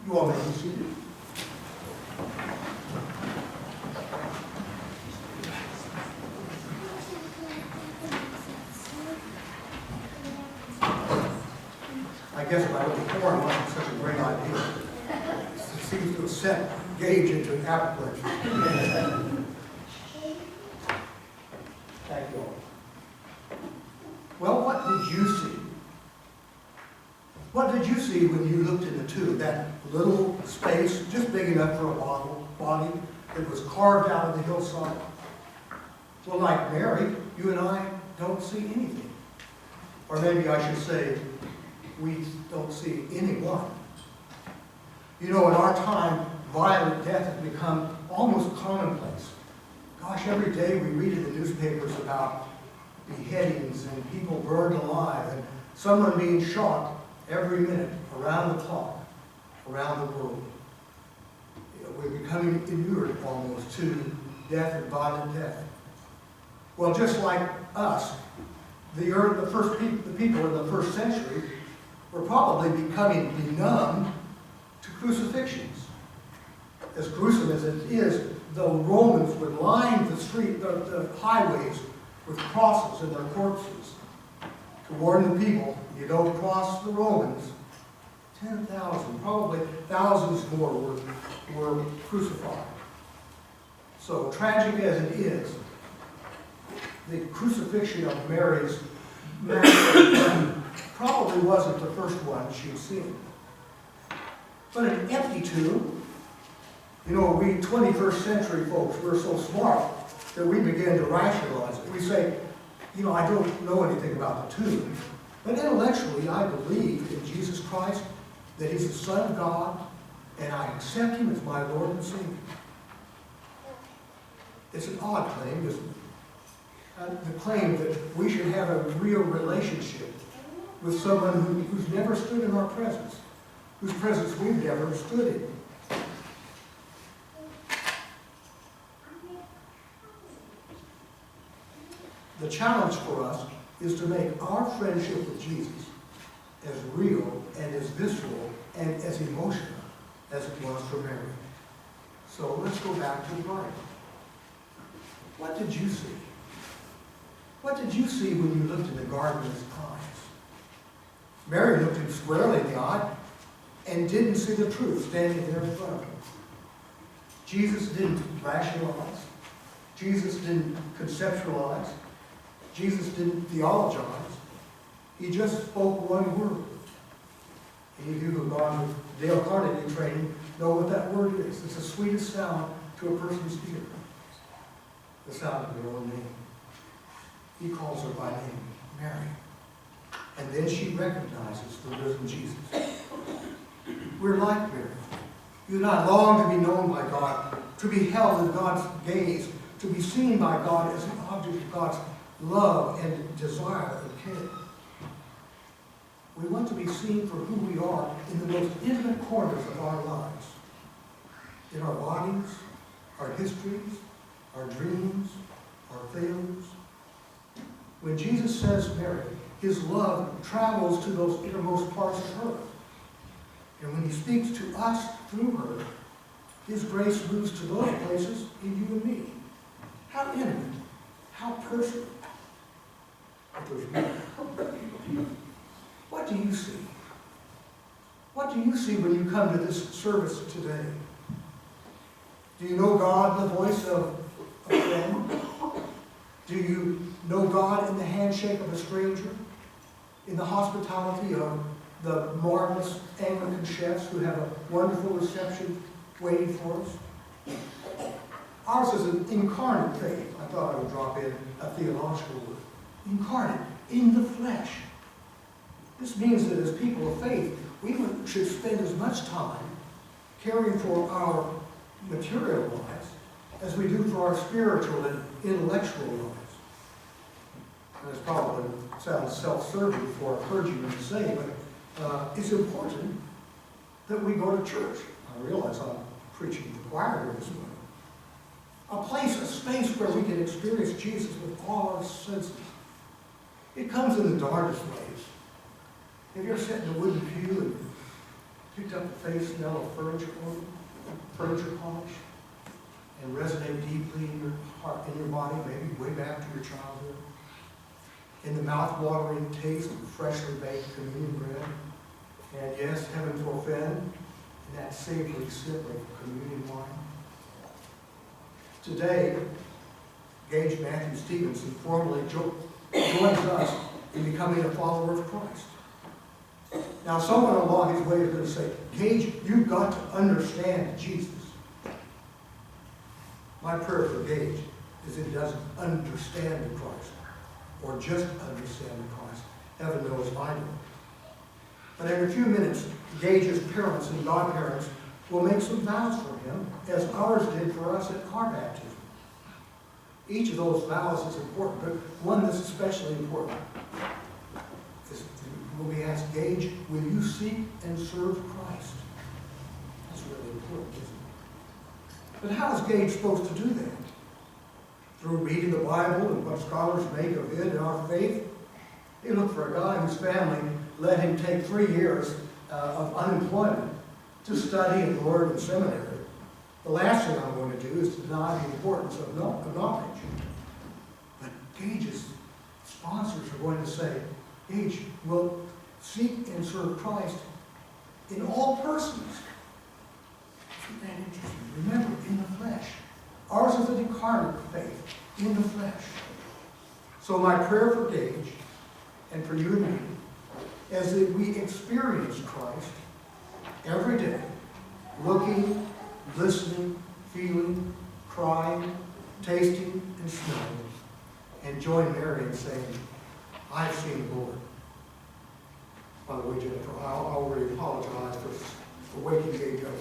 You all may be seated. I guess if I look at porn, it wasn't such a great idea. It seems to have set Gage into an apocalypse. Thank you all. Well, what did you see? What did you see when you looked in the tomb? That little space, just big enough for a body, that was carved out of the hillside? Well, like Mary, you and I don't see anything. Or maybe I should say, we don't see anyone. You know, in our time, violent death has become almost commonplace. Gosh, every day we read in the newspapers about beheadings and people burned alive and someone being shot every minute, around the clock, around the world. You know, we're becoming inured almost to death and violent death. Well, just like us, the people in the first century were probably becoming benumbed to crucifixions. As gruesome as it is, the Romans would line the highways with crosses and their corpses to warn the people, you don't cross the Romans. 10,000, probably thousands more were crucified. So tragic as it is, the crucifixion of Mary's probably wasn't the first one she'd seen. But an empty tomb, you know, we 21st century folks, we're so smart that we begin to rationalize it. We say, you know, I don't know anything about the tomb, but intellectually I believe in Jesus Christ, that He's the Son of God, and I accept Him as my Lord and Savior. It's an odd claim, isn't it? The claim that we should have a real relationship with someone who's never stood in our presence, whose presence we've never stood in. The challenge for us is to make our friendship with Jesus as real and as visceral and as emotional as it was for Mary. So let's go back to the Bible. What did you see? What did you see when you looked in the gardener's eyes? Mary looked him squarely in the eye and didn't see the truth standing there in front of him. Jesus didn't rationalize. Jesus didn't conceptualize. Jesus didn't theologize. He just spoke one word. Any of you who have gone to Dale Carnegie training know what that word is. It's the sweetest sound to a person's ear. The sound of their own name. He calls her by name, Mary. And then she recognizes the risen Jesus. We're like Mary. You and I long to be known by God, to be held in God's gaze, to be seen by God as an object of God's love and desire and care. We want to be seen for who we are in the most intimate corners of our lives. In our bodies, our histories, our dreams, our failures. When Jesus says Mary, His love travels to those innermost parts of her. And when He speaks to us through her, His grace moves to those places in you and me. How intimate, how personal. What do you see? What do you see when you come to this service today? Do you know God in the voice of a friend? Do you know God in the handshake of a stranger? In the hospitality of the marvelous Anglican chefs who have a wonderful reception waiting for us? Ours is an incarnate faith. I thought I would drop in a theological word. Incarnate, in the flesh. This means that as people of faith, we should spend as much time caring for our material lives as we do for our spiritual and intellectual lives. And this probably sounds self-serving for a clergyman to say, but it's important that we go to church. I realize I'm preaching to the choir here this morning. A place, a space where we can experience Jesus with all our senses. It comes in the darkest ways. Have you ever sat in a wooden pew and picked up the faint smell of furniture polish and resonate deeply in your heart, in your body, maybe way back to your childhood? In the mouth-watering taste of freshly baked communion bread, and yes, heaven forfend, in that savory sip of communion wine. Today, Gage Matthew Stevenson formally joins us in becoming a follower of Christ. Now, someone along his way is going to say, Gage, you've got to understand Jesus. My prayer for Gage is that he doesn't understand the Christ, or just understand the Christ. Heaven knows I do. But in a few minutes, Gage's parents and godparents will make some vows for him, as ours did for us at our baptism. Each of those vows is important, but one that's especially important is when we ask Gage, will you seek and serve Christ? That's really important, isn't it? But how is Gage supposed to do that? Through reading the Bible and what scholars make of it and our faith? They look for a guy whose family let him take 3 years of unemployment to study and learn in seminary. The last thing I'm going to do is to deny the importance of knowledge. But Gage's sponsors are going to say, Gage will seek and serve Christ in all persons. Isn't that interesting? Remember, in the flesh. Ours is an incarnate faith, in the flesh. So my prayer for Gage, and for you and me, is that we experience Christ every day, looking, listening, feeling, crying, tasting, and smelling, and join Mary in saying, I've seen the Lord. By the way, Jennifer, I already apologize for waking Gage up.